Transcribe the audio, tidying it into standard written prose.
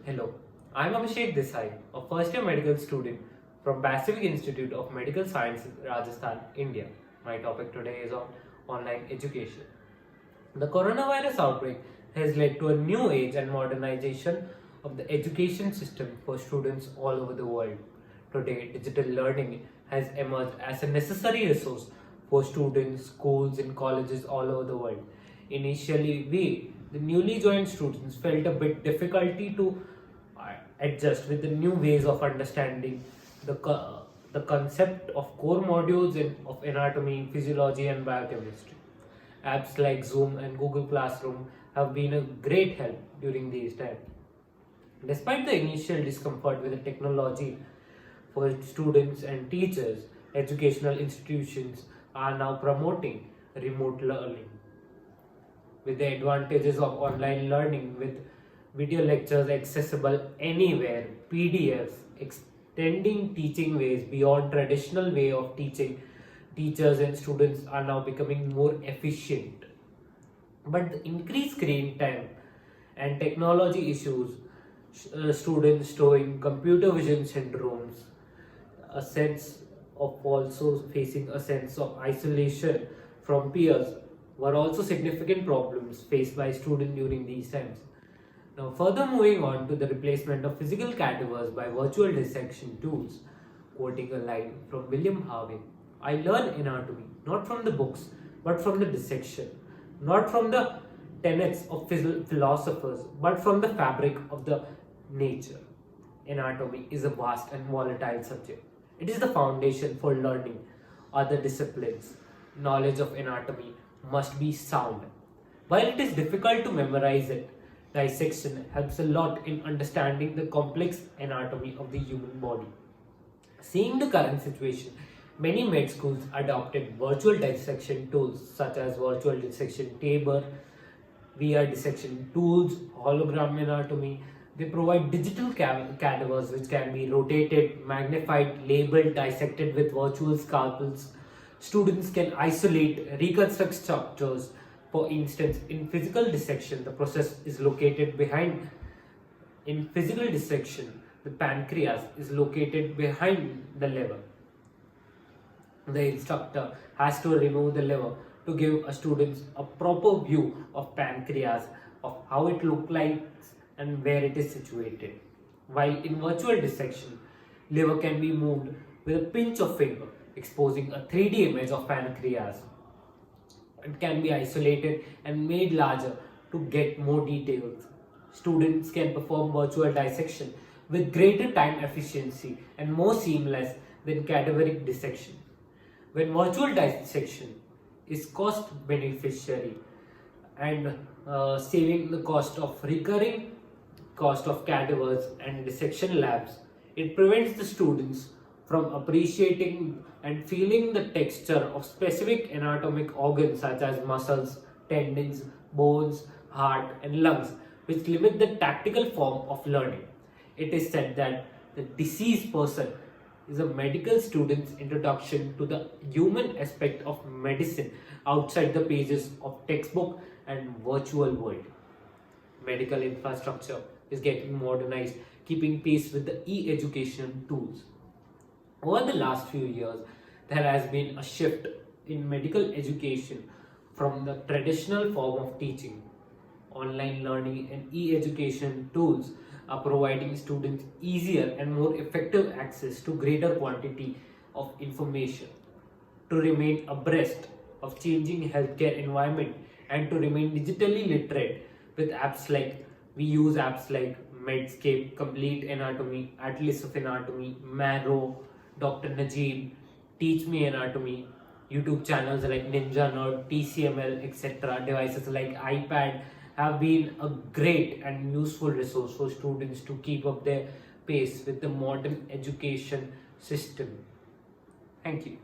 Hello, I'm Abhishek Desai, a first year medical student from Pacific Institute of Medical Sciences, Rajasthan, India. My topic today is on online education. The coronavirus outbreak has led to a new age and modernization of the education system for students all over the world. Today, digital learning has emerged as a necessary resource for students, schools, and colleges all over the world. Initially, the newly joined students, felt a bit difficulty to adjust with the new ways of understanding the concept of core modules of anatomy, physiology, and biochemistry. Apps like Zoom and Google Classroom have been a great help during these times. Despite the initial discomfort with the technology for students and teachers, educational institutions are now promoting remote learning with the advantages of online learning with video lectures accessible anywhere, PDFs, extending teaching ways beyond traditional way of teaching. Teachers and students are now becoming more efficient. But the increased screen time and technology issues, students showing computer vision syndromes, a sense of also facing a sense of isolation from peers were also significant problems faced by students during these times. Now, further moving on to the replacement of physical cadavers by virtual dissection tools, quoting a line from William Harvey, I learn anatomy not from the books but from the dissection, not from the tenets of philosophers but from the fabric of the nature. Anatomy is a vast and volatile subject. It is the foundation for learning other disciplines. Knowledge of anatomy must be sound. While it is difficult to memorize it, dissection helps a lot in understanding the complex anatomy of the human body. Seeing the current situation, many med schools adopted virtual dissection tools such as virtual dissection table, VR dissection tools, hologram anatomy. They provide digital cadavers which can be rotated, magnified, labeled, dissected with virtual scalpels. Students can isolate, reconstruct structures. For instance, in physical dissection, the process is located behind. In physical dissection, the pancreas is located behind the liver. The instructor has to remove the liver to give a students a proper view of pancreas, of how it looks like and where it is situated. While in virtual dissection, liver can be moved with a pinch of finger, exposing a 3D image of pancreas. It can be isolated and made larger to get more details. Students can perform virtual dissection with greater time efficiency and more seamless than cadaveric dissection. When virtual dissection is cost beneficiary and saving the cost of recurring cost of cadavers and dissection labs, it prevents the students from appreciating and feeling the texture of specific anatomic organs such as muscles, tendons, bones, heart, and lungs, which limit the tactical form of learning. It is said that the deceased person is a medical student's introduction to the human aspect of medicine outside the pages of textbook and virtual world. Medical infrastructure is getting modernized, keeping pace with the e-education tools. Over the last few years, there has been a shift in medical education from the traditional form of teaching. Online learning and e-education tools are providing students easier and more effective access to greater quantity of information. To remain abreast of changing healthcare environment and to remain digitally literate with apps like we use apps like Medscape, Complete Anatomy, Atlas of Anatomy, Marrow, Dr. Najib, Teach Me Anatomy, YouTube channels like Ninja Nerd, TCML, etc. Devices like iPad have been a great and useful resource for students to keep up their pace with the modern education system. Thank you.